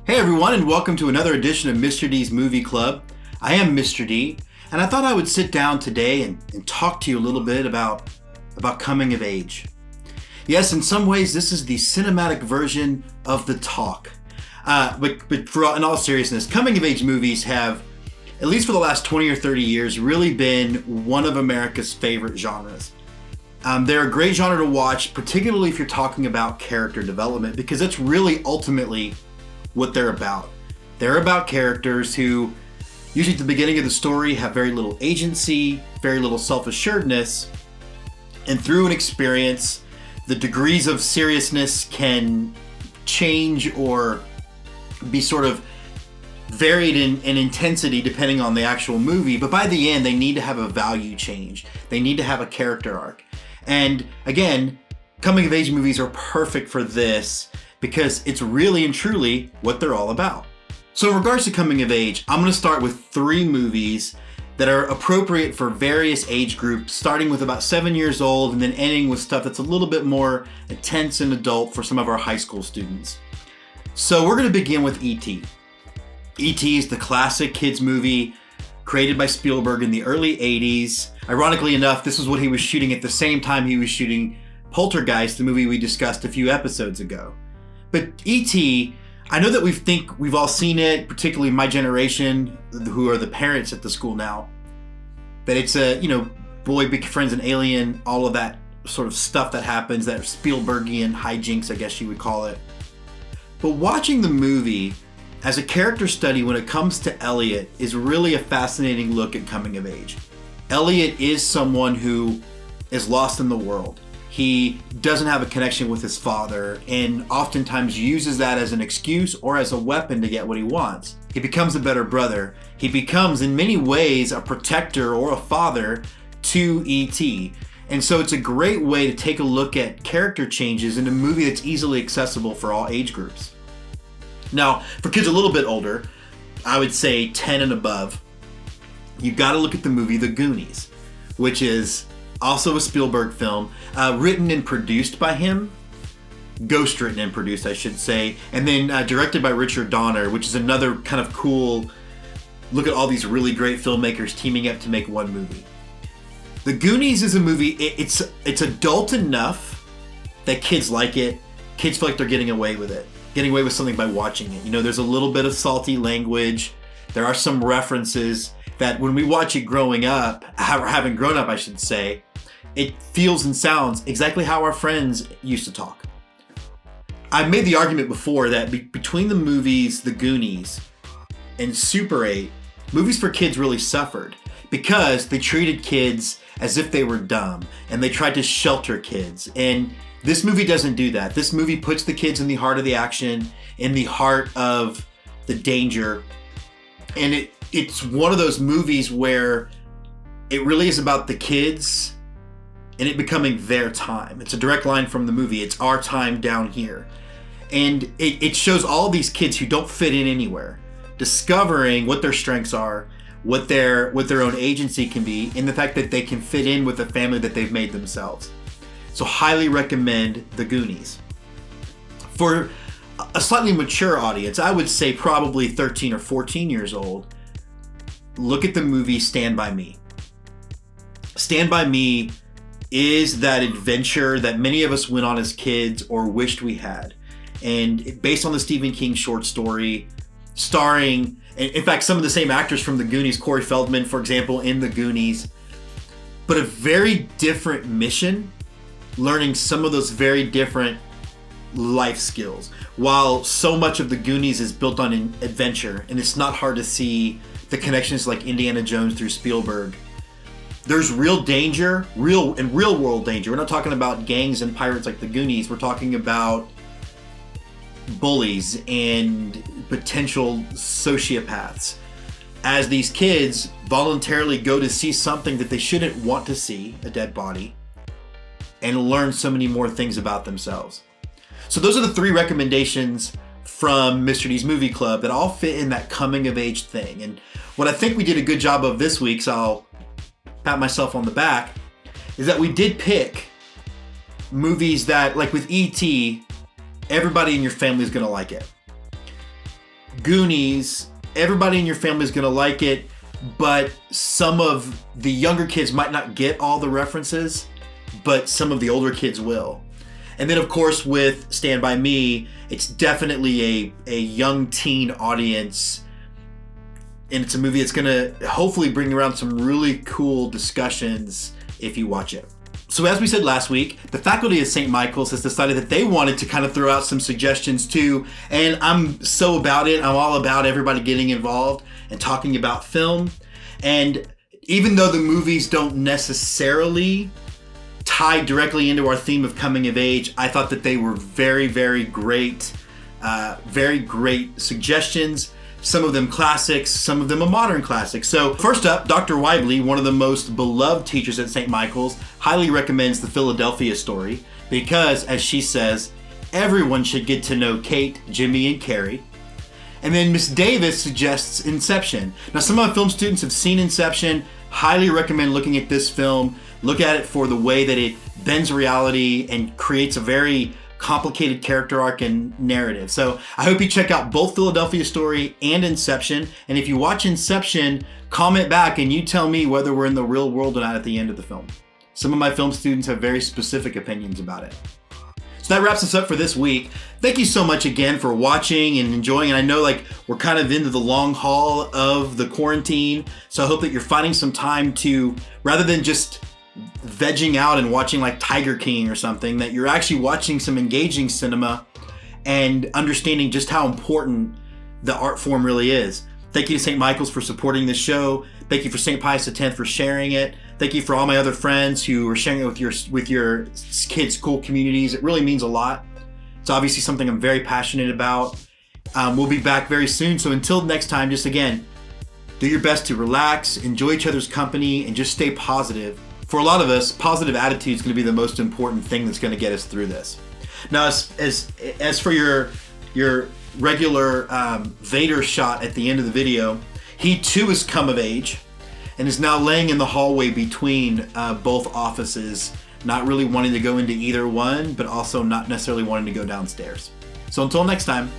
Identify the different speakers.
Speaker 1: Hey everyone, and welcome to another edition of Mr. D's Movie Club. I am Mr. D, and I thought I would sit down today and talk to you a little bit about coming of age. Yes, in some ways this is the cinematic version of the talk. But in all seriousness, coming of age movies have, at least for the last 20 or 30 years, really been one of America's favorite genres. They're a great genre to watch, particularly if you're talking about character development, because it's really ultimately what they're about. They're about characters who, usually at the beginning of the story, have very little agency, very little self-assuredness, and through an experience, the degrees of seriousness can change or be sort of varied in intensity depending on the actual movie, but by the end, they need to have a value change. They need to have a character arc. And again, coming of age movies are perfect for this because it's really and truly what they're all about. So in regards to coming of age, I'm going to start with 3 movies that are appropriate for various age groups, starting with about 7 years old and then ending with stuff that's a little bit more intense and adult for some of our high school students. So we're going to begin with E.T. E.T. is the classic kids movie created by Spielberg in the early 80s. Ironically enough, this is what he was shooting at the same time he was shooting Poltergeist, the movie we discussed a few episodes ago. But E.T., I know that we've all seen it, particularly my generation, who are the parents at the school now. That it's boy befriends an alien, all of that sort of stuff that happens, that Spielbergian hijinks, I guess you would call it. But watching the movie as a character study when it comes to Elliot is really a fascinating look at coming of age. Elliot is someone who is lost in the world. He doesn't have a connection with his father and oftentimes uses that as an excuse or as a weapon to get what he wants. He becomes a better brother. He becomes, in many ways, a protector or a father to E.T. And so it's a great way to take a look at character changes in a movie that's easily accessible for all age groups. Now, for kids a little bit older, I would say 10 and above, you've got to look at the movie The Goonies, which is also a Spielberg film, written and produced by him. Ghost written and produced, I should say. And then directed by Richard Donner, which is another kind of cool look at all these really great filmmakers teaming up to make one movie. The Goonies is a movie, it's adult enough that kids like it. Kids feel like they're getting away with it. Getting away with something by watching it. There's a little bit of salty language. There are some references that when we watch it growing up, or having grown up, I should say, it feels and sounds exactly how our friends used to talk. I've made the argument before that between the movies The Goonies and Super 8, movies for kids really suffered because they treated kids as if they were dumb and they tried to shelter kids. And this movie doesn't do that. This movie puts the kids in the heart of the action, in the heart of the danger. And it's one of those movies where it really is about the kids and it becoming their time. It's a direct line from the movie. It's our time down here. And it shows all these kids who don't fit in anywhere, discovering what their strengths are, what their own agency can be, and the fact that they can fit in with the family that they've made themselves. So highly recommend The Goonies. For a slightly mature audience, I would say probably 13 or 14 years old, look at the movie Stand By Me. Stand By Me is that adventure that many of us went on as kids or wished we had. And based on the Stephen King short story, starring, in fact, some of the same actors from The Goonies, Corey Feldman, for example, in The Goonies, but a very different mission, learning some of those very different life skills. While so much of The Goonies is built on adventure, and it's not hard to see the connections like Indiana Jones through Spielberg, there's real danger, real world danger. We're not talking about gangs and pirates like The Goonies. We're talking about bullies and potential sociopaths as these kids voluntarily go to see something that they shouldn't want to see, a dead body, and learn so many more things about themselves. So those are the 3 recommendations from Mr. D's Movie Club that all fit in that coming of age thing. And what I think we did a good job of this week, so I'll pat myself on the back, is that we did pick movies that, like with E.T., everybody in your family is going to like it. Goonies, everybody in your family is going to like it, but some of the younger kids might not get all the references, but some of the older kids will. And then, of course, with Stand By Me, it's definitely a young teen audience, and it's a movie that's going to hopefully bring around some really cool discussions if you watch it. So as we said last week, the faculty of St. Michael's has decided that they wanted to kind of throw out some suggestions too, and I'm so about it. I'm all about everybody getting involved and talking about film. And even though the movies don't necessarily tie directly into our theme of coming of age, I thought that they were very, very great suggestions. Some of them classics, some of them a modern classic. So first up, Dr. Weibly, one of the most beloved teachers at St. Michael's, highly recommends The Philadelphia Story because, as she says, everyone should get to know Kate, Jimmy, and Carrie. And then Miss Davis suggests Inception. Now, some of my film students have seen Inception. Highly recommend looking at this film. Look at it for the way that it bends reality and creates a very complicated character arc and narrative. So I hope you check out both Philadelphia Story and Inception. And if you watch Inception, comment back and you tell me whether we're in the real world or not at the end of the film. Some of my film students have very specific opinions about it. So that wraps us up for this week. Thank you so much again for watching and enjoying. And I know we're kind of into the long haul of the quarantine. So I hope that you're finding some time to, rather than just vegging out and watching like Tiger King or something, that you're actually watching some engaging cinema and understanding just how important the art form really is. Thank you to St. Michael's for supporting this show. Thank you for St. Pius X for sharing it. Thank you for all my other friends who are sharing it with your kids' school communities. It really means a lot. It's obviously something I'm very passionate about. We'll be back very soon. So until next time, just again, do your best to relax, enjoy each other's company, and just stay positive. For a lot of us, positive attitude is going to be the most important thing that's going to get us through this. Now, as for your regular Vader shot at the end of the video, he too has come of age and is now laying in the hallway between both offices, not really wanting to go into either one, but also not necessarily wanting to go downstairs. So until next time.